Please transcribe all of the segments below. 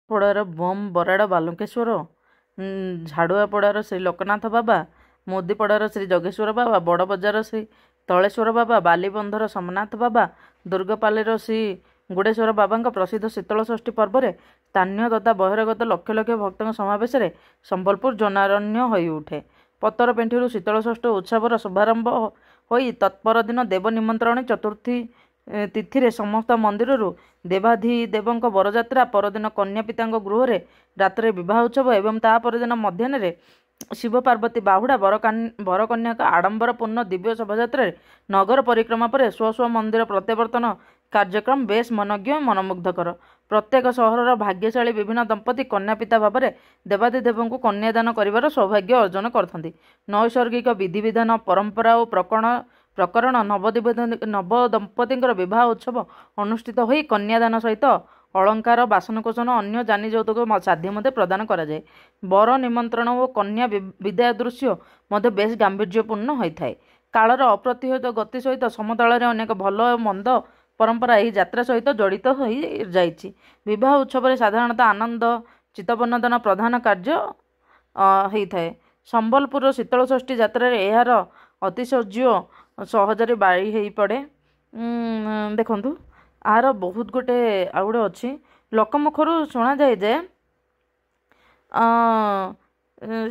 ପଡ଼ାର ବମ୍ ବରାଡ଼ ବାଲୁଙ୍କେଶ୍ୱର, ଝାଡ଼ୁଆପଡ଼ାର ଶ୍ରୀ ଲୋକନାଥ ବାବା, ମୁଦିପଡ଼ାର ଶ୍ରୀ ଜଗେଶ୍ୱର ବାବା, ବଡ଼ବଜାର ଶ୍ରୀ ତଳେଶ୍ୱର ବାବା, ବାଲିବନ୍ଧର ସୋମନାଥ ବାବା, ଦୁର୍ଗପାଲିର ଶ୍ରୀ ଗୁଡ଼େଶ୍ୱର ବାବାଙ୍କ ପ୍ରସିଦ୍ଧ ଶୀତଳଷଷ୍ଠୀ ପର୍ବରେ ସ୍ଥାନୀୟ ତଥା ବହିରାଗତ ଲକ୍ଷ ଲକ୍ଷ ଭକ୍ତଙ୍କ ସମାବେଶରେ ସମ୍ବଲପୁର ଜନାରଣ୍ୟ ହୋଇଉଠେ। ପତର ପେଣ୍ଠିରୁ ଶୀତଳଷଷ୍ଠୀ ଉତ୍ସବର ଶୁଭାରମ୍ଭ ହୋଇ ତତ୍ପରଦିନ ଦେବ ନିମନ୍ତ୍ରଣୀ ଚତୁର୍ଥୀ ତିଥିରେ ସମସ୍ତ ମନ୍ଦିରରୁ ଦେବାଧିଦେବଙ୍କ ବରଯାତ୍ରା, ପରଦିନ କନ୍ୟା ପିତାଙ୍କ ଗୃହରେ ରାତ୍ରରେ ବିବାହ ଉତ୍ସବ ଏବଂ ତା ପରଦିନ ମଧ୍ୟାହ୍ନରେ ଶିବ ପାର୍ବତୀ ବାହୁଡ଼ା ବରକନ୍ୟାଙ୍କ ଆଡ଼ମ୍ବରପୂର୍ଣ୍ଣ ଦିବ୍ୟ ଶୋଭାଯାତ୍ରାରେ ନଗର ପରିକ୍ରମା ପରେ ସ୍ୱ ସ୍ୱ ମନ୍ଦିର ପ୍ରତ୍ୟାବର୍ତ୍ତନ କାର୍ଯ୍ୟକ୍ରମ ବେଶ୍ ମନୋଜ୍ଞ ମନୋମୁଗ୍ଧକର। ପ୍ରତ୍ୟେକ ସହରର ଭାଗ୍ୟଶାଳୀ ବିଭିନ୍ନ ଦମ୍ପତି କନ୍ୟା ପିତା ଭାବରେ ଦେବାଧିଦେବଙ୍କୁ କନ୍ୟାଦାନ କରିବାର ସୌଭାଗ୍ୟ ଅର୍ଜନ କରିଥାନ୍ତି। ନୈସର୍ଗିକ ବିଧିବିଧାନ, ପରମ୍ପରା ଓ ପ୍ରକରଣ ନବଦମ୍ପତିଙ୍କର ବିବାହ ଉତ୍ସବ ଅନୁଷ୍ଠିତ ହୋଇ କନ୍ୟାଦାନ ସହିତ ଅଳଙ୍କାର, ବାସନକୁସନ ଅନ୍ୟ ଯାନି ଯୌତୁକ ସାଧ୍ୟ ମଧ୍ୟ ପ୍ରଦାନ କରାଯାଏ। ବର ନିମନ୍ତ୍ରଣ ଓ କନ୍ୟା ବିଦାୟ ଦୃଶ୍ୟ ମଧ୍ୟ ବେଶ୍ ଗାମ୍ଭୀର୍ଯ୍ୟପୂର୍ଣ୍ଣ ହୋଇଥାଏ। କାଳର ଅପ୍ରତିହତ ଗତି ସହିତ ସମତାଳରେ ଅନେକ ଭଲ ଓ ମନ୍ଦ ପରମ୍ପରା ଏହି ଯାତ୍ରା ସହିତ ଜଡ଼ିତ ହୋଇ ଯାଇଛି। ବିବାହ ଉତ୍ସବରେ ସାଧାରଣତଃ ଆନନ୍ଦ ଚିତ୍ତବିନୋଦନ ପ୍ରଧାନ କାର୍ଯ୍ୟ ହୋଇଥାଏ। ସମ୍ବଲପୁରର ଶୀତଳଷଷ୍ଠୀ ଯାତ୍ରାରେ ଏହାର ଅତିଶଯ୍ୟ ସହଜରେ ବାରି ହୋଇପଡ଼େ। ଦେଖନ୍ତୁ, ଆର ବହୁତ ଗୋଟେ ଆଉ ଗୋଟେ ଅଛି। ଲୋକମୁଖରୁ ଶୁଣାଯାଏ ଯେ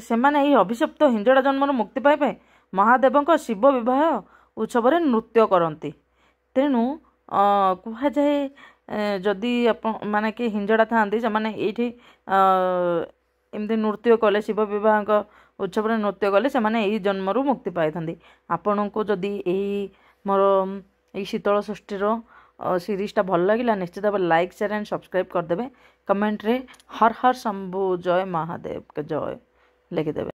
ସେମାନେ ଏହି ଅଭିଶପ୍ତ ହିଞ୍ଜଡ଼ା ଜନ୍ମରୁ ମୁକ୍ତି ପାଇବା ପାଇଁ ମହାଦେବଙ୍କ ଶିବ ବିବାହ ଉତ୍ସବରେ ନୃତ୍ୟ କରନ୍ତି। ତେଣୁ କୁହାଯାଏ ଯଦି ଆପଣ ମାନେ କି ହିଞ୍ଜଡ଼ା ଥାଆନ୍ତି, ସେମାନେ ଏଇଠି ଏମିତି ନୃତ୍ୟ କଲେ, ଶିବ ବିବାହଙ୍କ ଉତ୍ସବରେ ନୃତ୍ୟ କଲେ ସେମାନେ ଏହି ଜନ୍ମରୁ ମୁକ୍ତି ପାଇଥାନ୍ତି। ଆପଣଙ୍କୁ ଯଦି ମୋର ଏଇ ଶୀତଳଷଷ୍ଠୀର ସିରିଜଟା ଭଲ ଲାଗିଲା ନିଶ୍ଚିତ ଭାବରେ ଲାଇକ୍, ସେୟାର ଆଣ୍ଡ ସବସ୍କ୍ରାଇବ୍ କରିଦେବେ। କମେଣ୍ଟରେ ହର ହର ଶମ୍ଭୁ ଜୟ ମହାଦେବ ଜୟ ଲେଖିଦେବେ।